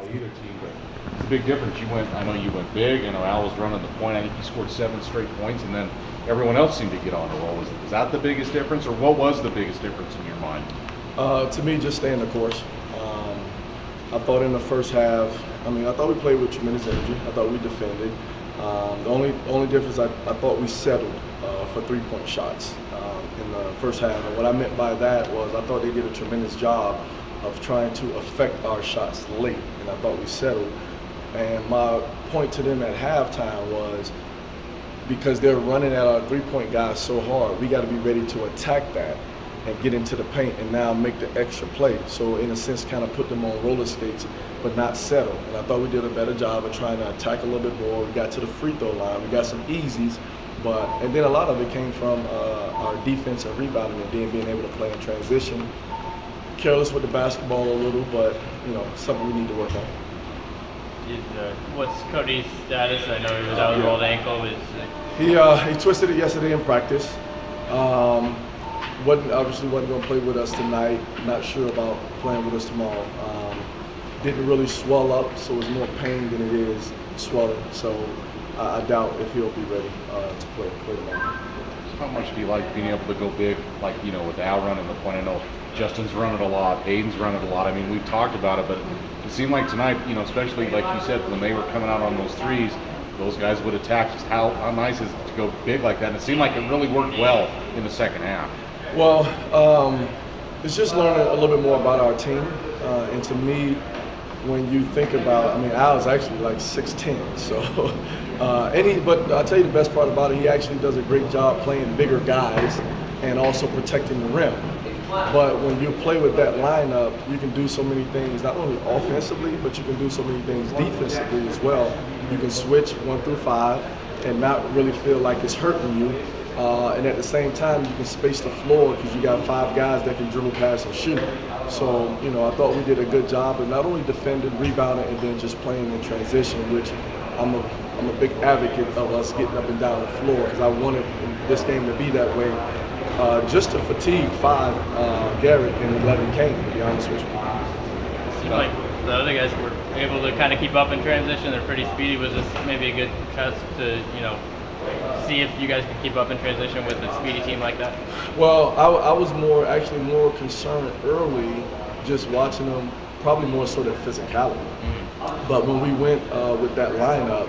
by either team, but it's a big difference. I know you went big. I know Al was running the point. I think he scored 7 straight points, and then everyone else seemed to get on a roll. Was that the biggest difference, or what was the biggest difference in your mind? To me, just staying the course. I thought in the first half, I thought we played with tremendous energy. I thought we defended. The only difference, I thought we settled for 3-point shots in the first half. And what I meant by that was I thought they did a tremendous job of trying to affect our shots late, and I thought we settled. And my point to them at halftime was, because they're running at our 3-point guys so hard, we got to be ready to attack that and get into the paint and now make the extra play. So in a sense, kind of put them on roller skates, but not settle. And I thought we did a better job of trying to attack a little bit more. We got to the free throw line. We got some easies, and then a lot of it came from our defense and rebounding, and then being able to play in transition. Careless with the basketball a little, but something we need to work on. What's Cody's status? I know he was out with a rolled ankle. He twisted it yesterday in practice. Obviously wasn't going to play with us tonight. Not sure about playing with us tomorrow. Didn't really swell up, so it's more pain than it is swelling. So I doubt if he'll be ready to play tomorrow. How much do you like being able to go big, like with Al running the point? I know Justin's running a lot, Hayden's running a lot. We've talked about it, but it seemed like tonight, especially like you said, when they were coming out on those threes, those guys would attack. Just how nice is it to go big like that? And it seemed like it really worked well in the second half. Well, it's just learning a little bit more about our team. And to me, when you think about, Al's actually like 6'10", so, but I'll tell you the best part about it, he actually does a great job playing bigger guys and also protecting the rim. But when you play with that lineup, you can do so many things, not only offensively, but you can do so many things defensively as well. You can switch 1 through 5 and not really feel like it's hurting you. And at the same time, you can space the floor because you got 5 guys that can dribble, pass, and shoot. So, I thought we did a good job of not only defending, rebounding, and then just playing in transition, which I'm a big advocate of us getting up and down the floor because I wanted this game to be that way. Just to fatigue 5 Garrett and 11 Kane, to be honest with you. It seemed like the other guys were able to kind of keep up in transition. They're pretty speedy. Was this maybe a good test to, see if you guys could keep up in transition with a speedy team like that? Well, I was more concerned early, just watching them, probably more so than physicality. Mm-hmm. But when we went with that lineup,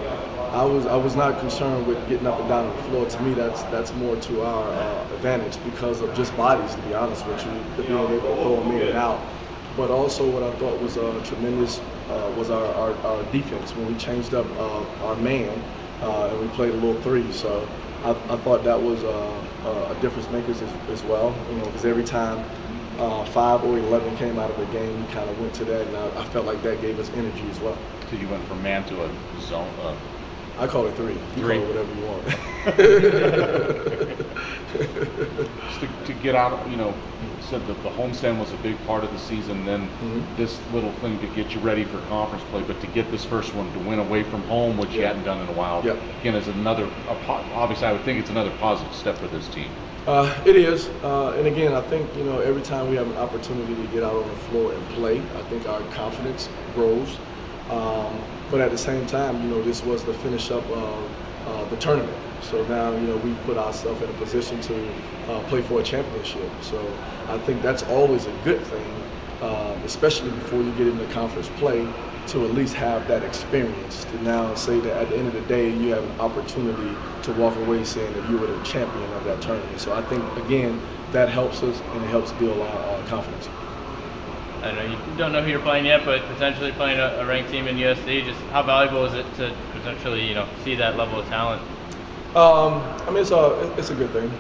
I was not concerned with getting up and down on the floor. To me, that's more to our advantage because of just bodies, to be honest with you, to being able to throw them in and out. But also what I thought was tremendous was our defense when we changed up our man and we played a little 3. So I thought that was a difference maker as well, because every time 5 or 11 came out of the game, we kind of went to that, and I felt like that gave us energy as well. So you went from man to a zone. I call it 3. You call it whatever you want. Just to get out, you said that the homestand was a big part of the season. Then this little thing to get you ready for conference play, but to get this first one to win away from home, which you hadn't done in a while, again, is obviously I would think it's another positive step for this team. It is, and again, I think every time we have an opportunity to get out on the floor and play, I think our confidence grows. But at the same time, this was the finish up of the tournament. So now, we put ourselves in a position to play for a championship. So I think that's always a good thing, especially before you get into conference play, to at least have that experience. To now say that at the end of the day, you have an opportunity to walk away saying that you were the champion of that tournament. So I think, again, that helps us and it helps build our confidence. I know you don't know who you're playing yet, but potentially playing a ranked team in USC, just how valuable is it to potentially, see that level of talent? It's a good thing,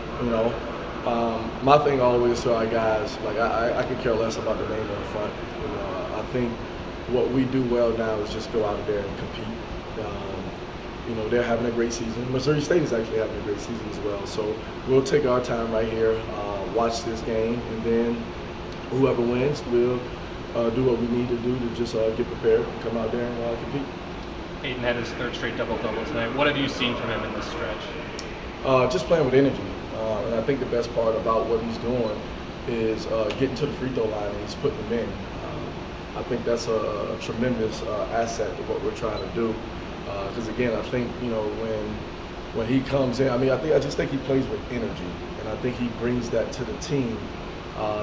My thing always to our guys, like I could care less about the name on the front. I think what we do well now is just go out there and compete. They're having a great season. Missouri State is actually having a great season as well. So we'll take our time right here, watch this game, and then whoever wins will do what we need to do to just get prepared and come out there and compete. Hayden had his 3rd straight double-double tonight. What have you seen from him in this stretch? Just playing with energy. And I think the best part about what he's doing is getting to the free throw line and he's putting them in. I I think that's a tremendous asset to what we're trying to do. Because again, I think when he comes in, I just think he plays with energy, and I think he brings that to the team.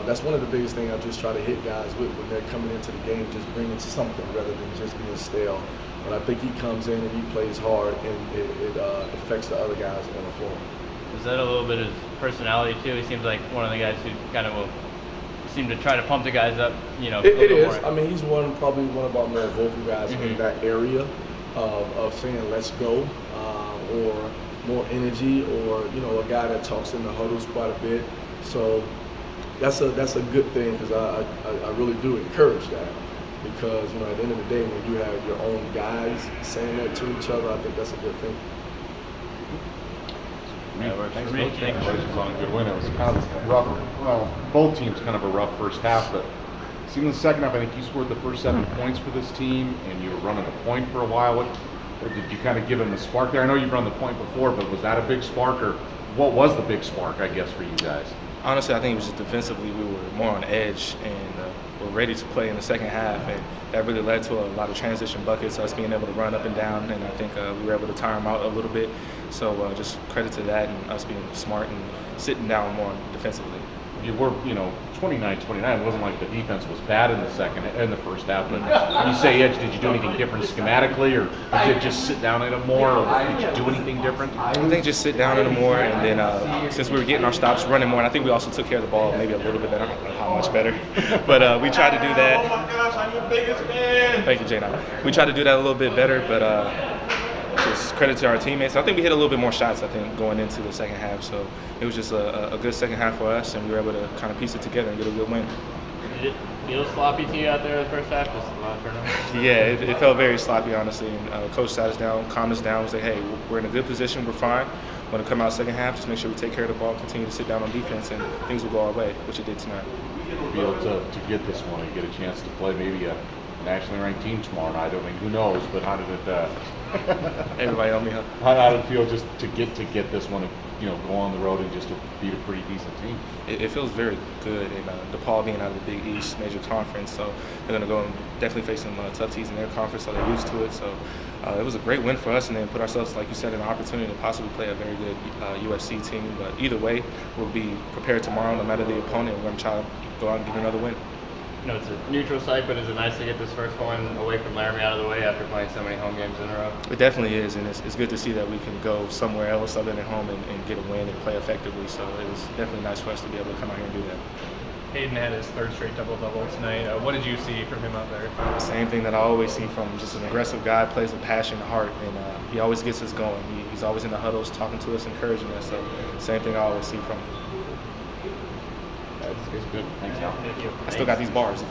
That's one of the biggest things I just try to hit guys with when they're coming into the game, just bringing something rather than just being stale. But I think he comes in and he plays hard, and it affects the other guys on the floor. Is that a little bit of his personality too? He seems like one of the guys who kind of will seem to try to pump the guys up. It is. He's probably one of our more vocal guys in that area of saying let's go, or more energy, or a guy that talks in the huddles quite a bit. So that's a good thing, because I really do encourage that, because at the end of the day, when you have your own guys saying that to each other, I think that's a good thing. Thanks, Coach. Congratulations on a good win. It was kind of rough. Well, both teams kind of a rough first half, but in the second half, I think you scored the first 7 points for this team, and you were running the point for a while. Or did you kind of give them the spark there? I know you've run the point before, but was that a big spark, or what was the big spark, I guess, for you guys? Honestly, I think it was just defensively we were more on edge, and were ready to play in the second half, and that really led to a lot of transition buckets, us being able to run up and down, and I think we were able to tire them out a little bit. So just credit to that, and us being smart and sitting down more defensively. You were, 29-29. It wasn't like the defense was bad in the first half. But when you say edge, did you do anything different schematically, or did you just sit down in it more, or did you do anything different? I think just sit down in it more, and then since we were getting our stops running more, and I think we also took care of the ball maybe a little bit better. I don't know how much better, but we tried to do that. Oh my gosh, I'm your biggest fan. Thank you, Jay. We tried to do that a little bit better, but. Just credit to our teammates. I think we hit a little bit more shots, going into the second half. So it was just a good second half for us, and we were able to kind of piece it together and get a good win. Did it feel sloppy to you out there the first half? Just a lot of turnovers? Yeah, it felt very sloppy, honestly. And Coach sat us down, calmed us down, and said, hey, we're in a good position, we're fine. When it come out second half, just make sure we take care of the ball, continue to sit down on defense, and things will go our way, which it did tonight. To be able to get this one and get a chance to play maybe a nationally ranked team tomorrow night. I mean, who knows? But how did it? Everybody on me, huh? How did it feel just to get this one, go on the road and just to beat a pretty decent team? It feels very good, and DePaul being out of the Big East major conference, so they're going to go and definitely face some tough teams in their conference, so they're used to it. So it was a great win for us, and then put ourselves, like you said, in an opportunity to possibly play a very good USC team. But either way, we'll be prepared tomorrow, no matter the opponent. We're going to try to go out and get another win. It's a neutral site, but is it nice to get this first one away from Laramie out of the way after playing so many home games in a row? It definitely is, and it's good to see that we can go somewhere else other than home and get a win and play effectively. So it was definitely nice for us to be able to come out here and do that. Hayden had his third straight double-double tonight. What did you see from him out there? Same thing that I always see from just an aggressive guy, plays with passion and heart, and he always gets us going. He's always in the huddles talking to us, encouraging us. So same thing I always see from him. It's good. Thanks, Al. I still got these bars.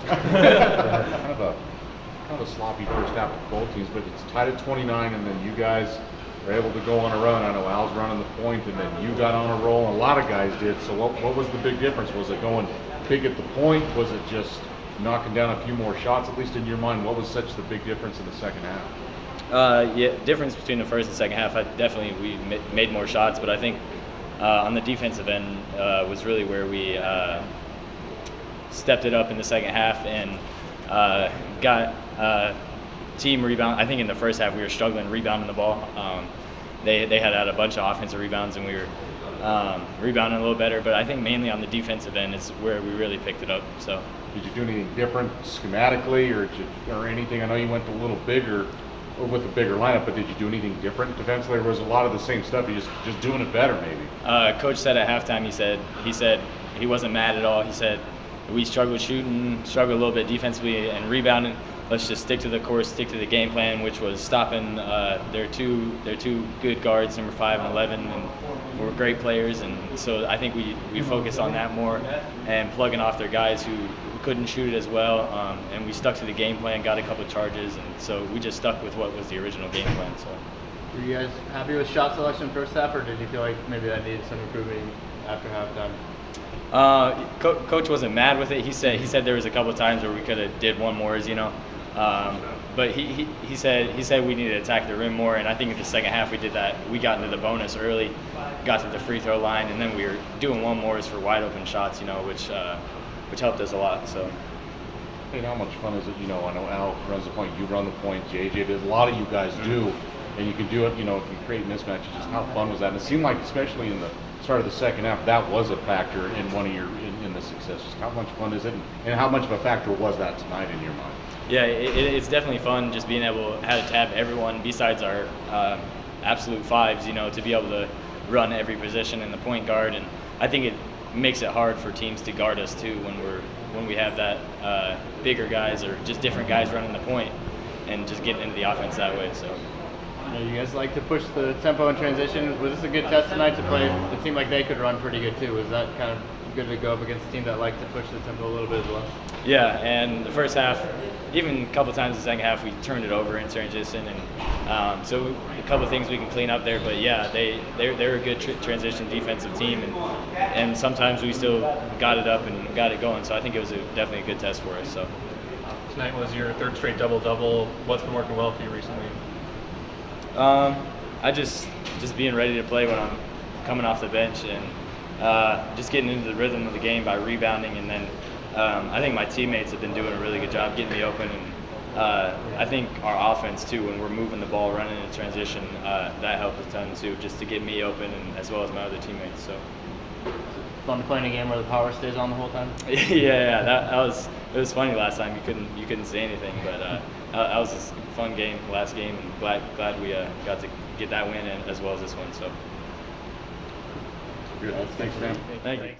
kind of a sloppy first half for both teams, but it's tied at 29, and then you guys were able to go on a run. I know Al's running the point, and then you got on a roll, and a lot of guys did. So what was the big difference? Was it going big at the point? Was it just knocking down a few more shots? At least in your mind, what was such the big difference in the second half? Difference between the first and second half. We made more shots, but I think on the defensive end was really where we stepped it up in the second half and got team rebound. I think in the first half we were struggling rebounding the ball. They had a bunch of offensive rebounds, and we were rebounding a little better. But I think mainly on the defensive end is where we really picked it up. So, did you do anything different schematically or anything? I know you went a little bigger with a bigger lineup, but did you do anything different defensively? Or was a lot of the same stuff? You just doing it better, maybe? Coach said at halftime, he said he wasn't mad at all. He said we struggled shooting, struggled a little bit defensively and rebounding. Let's just stick to the course, stick to the game plan, which was stopping their two good guards, number 5 and 11, and were great players. And so I think we focus on that more and plugging off their guys who couldn't shoot it as well. And we stuck to the game plan, got a couple of charges, and so we just stuck with what was the original game plan. So, were you guys happy with shot selection first half, or did you feel like maybe that needed some improving after halftime? Coach wasn't mad with it. He said there was a couple of times where we could have did one more, but he said we needed to attack the rim more, and I think in the second half we did that. We got into the bonus early, got to the free throw line, and then we were doing one more for wide open shots, which helped us a lot. So. Hey, how much fun is it? You know, I know Al runs the point, you run the point, JJ does, a lot of you guys do, and you can do it, you know, if you create mismatches. Just how fun was that? And it seemed like, especially in the start of the second half, that was a factor in one of your in the success. Just how much fun is it, and how much of a factor was that tonight in your mind? Yeah, it's definitely fun just being able to have everyone besides our absolute fives, you know, to be able to run every position in the point guard, and I think it makes it hard for teams to guard us too when we have that bigger guys or just different guys running the point and just getting into the offense that way. So. You guys like to push the tempo in transition. Was this a good test tonight to play? It seemed like they could run pretty good too. Was that kind of good to go up against a team that liked to push the tempo a little bit as well? Yeah, and the first half, even a couple times the second half, we turned it over in transition, and so a couple of things we can clean up there. But yeah, they're a good transition defensive team, and sometimes we still got it up and got it going. So I think it was definitely a good test for us. So Tonight was your third straight double-double. What's been working well for you recently? I just being ready to play when I'm coming off the bench, and just getting into the rhythm of the game by rebounding, and then I think my teammates have been doing a really good job getting me open, and I think our offense too, when we're moving the ball, running in transition, that helped a ton too, just to get me open, and as well as my other teammates. So Fun to play in a game where the power stays on the whole time. yeah, it was funny last time. You couldn't say anything, but that was a fun game, last game, and glad we got to get that win, and as well as this one. So Good. Thanks, man. thank you.